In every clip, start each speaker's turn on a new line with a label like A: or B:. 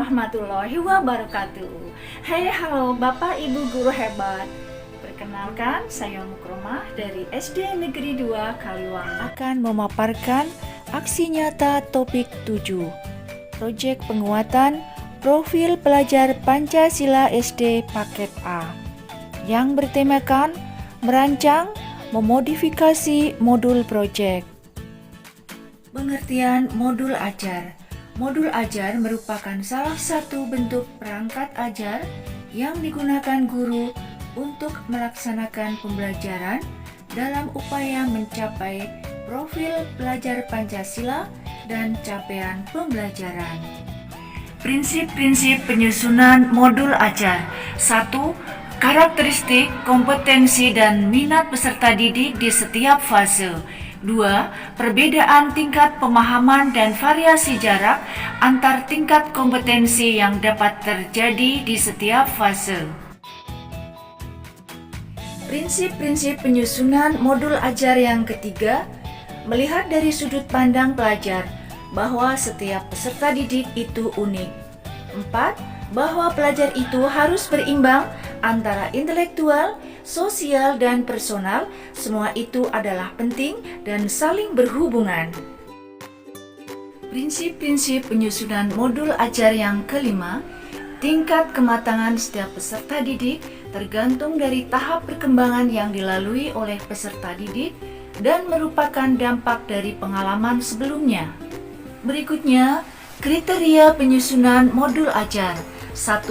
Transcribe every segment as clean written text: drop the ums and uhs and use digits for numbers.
A: warahmatullahi wabarakatuh. Hai, halo Bapak Ibu guru hebat. Perkenalkan, saya Mukromah dari SD Negeri 2 Kaliwang akan memaparkan aksi nyata topik 7, Proyek Penguatan Profil Pelajar Pancasila SD Paket A, yang bertemakan merancang memodifikasi modul proyek. Pengertian modul ajar. Modul ajar merupakan salah satu bentuk perangkat ajar yang digunakan guru untuk melaksanakan pembelajaran dalam upaya mencapai profil pelajar Pancasila dan capaian pembelajaran. Prinsip-prinsip penyusunan modul ajar. 1. Karakteristik, kompetensi, dan minat peserta didik di setiap fase. 2. Perbedaan tingkat pemahaman dan variasi jarak antar tingkat kompetensi yang dapat terjadi di setiap fase. Prinsip-prinsip penyusunan modul ajar yang ketiga, melihat dari sudut pandang pelajar bahwa setiap peserta didik itu unik. 4. Bahwa pelajar itu harus berimbang antara intelektual, sosial, dan personal. Semua itu adalah penting dan saling berhubungan. Prinsip-prinsip penyusunan modul ajar yang kelima, tingkat kematangan setiap peserta didik tergantung dari tahap perkembangan yang dilalui oleh peserta didik dan merupakan dampak dari pengalaman sebelumnya. Berikutnya, kriteria penyusunan modul ajar. 1.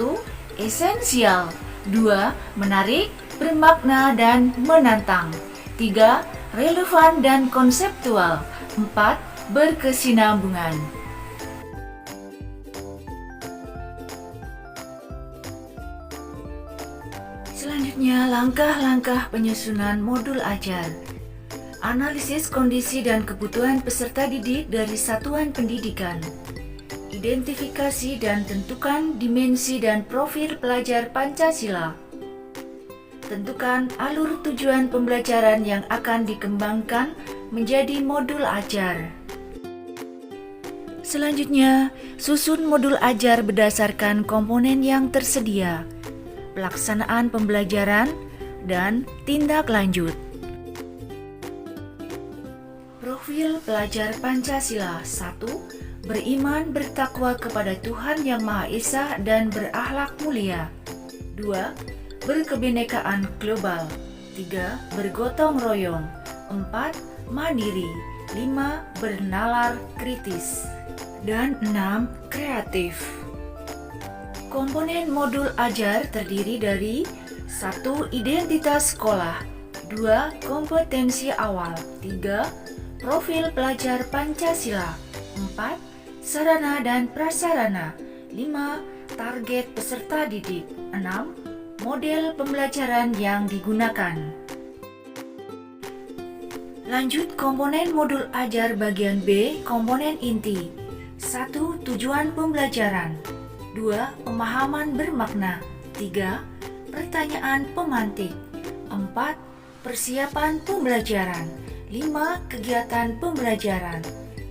A: Esensial. 2. Menarik, bermakna, dan menantang. 3. Relevan dan konseptual. 4. Berkesinambungan. Selanjutnya, langkah-langkah penyusunan modul ajar. Analisis kondisi dan kebutuhan peserta didik dari satuan pendidikan. Identifikasi dan tentukan dimensi dan profil pelajar Pancasila. Tentukan alur tujuan pembelajaran yang akan dikembangkan menjadi modul ajar. Selanjutnya, susun modul ajar berdasarkan komponen yang tersedia, pelaksanaan pembelajaran, dan tindak lanjut. Profil pelajar Pancasila. 1. Beriman bertakwa kepada Tuhan Yang Maha Esa dan berakhlak mulia. 2. Berkebinekaan global. 3. Bergotong royong. 4. Mandiri. 5. Bernalar kritis. Dan 6. Kreatif. Komponen modul ajar terdiri dari 1. Identitas sekolah. 2. Kompetensi awal. 3. Profil pelajar Pancasila. 4. Sarana dan prasarana. 5. Target peserta didik. 6. Model pembelajaran yang digunakan. Lanjut komponen modul ajar bagian B, komponen inti. 1. Tujuan pembelajaran. 2. Pemahaman bermakna. 3. Pertanyaan pemantik. 4. Persiapan pembelajaran. 5. Kegiatan pembelajaran.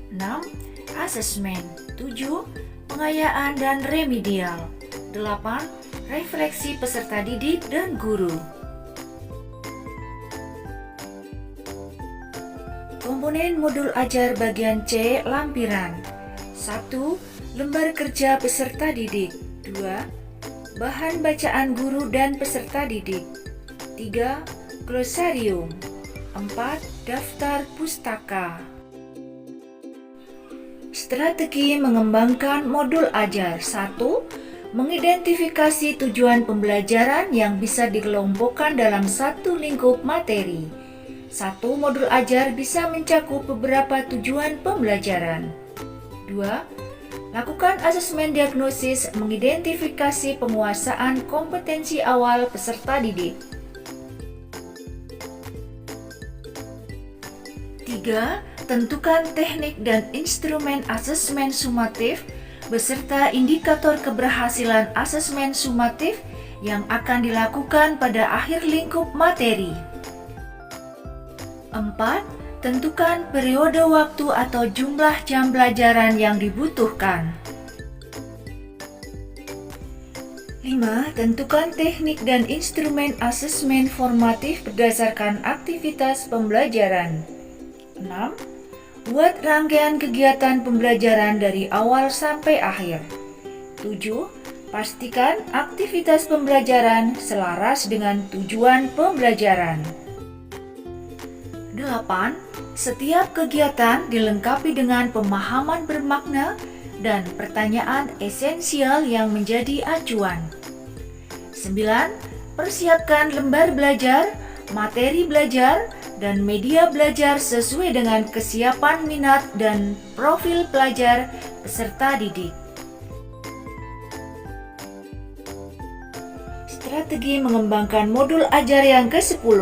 A: 6. Asesmen. 7. Pengayaan dan remedial. 8. Refleksi peserta didik dan guru. Komponen modul ajar bagian C, lampiran. 1. Lembar kerja peserta didik. 2. Bahan bacaan guru dan peserta didik. 3. Glosarium. 4. Daftar pustaka. Strategi mengembangkan modul ajar. 1. Mengidentifikasi tujuan pembelajaran yang bisa dikelompokkan dalam satu lingkup materi. Satu modul ajar bisa mencakup beberapa tujuan pembelajaran. 2. Lakukan asesmen diagnosis mengidentifikasi penguasaan kompetensi awal peserta didik. 3. Tentukan teknik dan instrumen asesmen sumatif beserta indikator keberhasilan asesmen sumatif yang akan dilakukan pada akhir lingkup materi. 4. Tentukan periode waktu atau jumlah jam pelajaran yang dibutuhkan. 5. Tentukan teknik dan instrumen asesmen formatif berdasarkan aktivitas pembelajaran. 6. Buat rangkaian kegiatan pembelajaran dari awal sampai akhir. 7. Pastikan aktivitas pembelajaran selaras dengan tujuan pembelajaran. 8. Setiap kegiatan dilengkapi dengan pemahaman bermakna dan pertanyaan esensial yang menjadi acuan. 9. Persiapkan lembar belajar, materi belajar, dan media belajar sesuai dengan kesiapan minat dan profil pelajar peserta didik. Strategi mengembangkan modul ajar yang ke-10,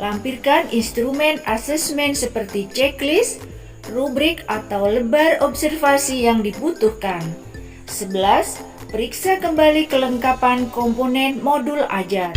A: lampirkan instrumen asesmen seperti checklist, rubrik atau lembar observasi yang dibutuhkan. 11. Periksa kembali kelengkapan komponen modul ajar.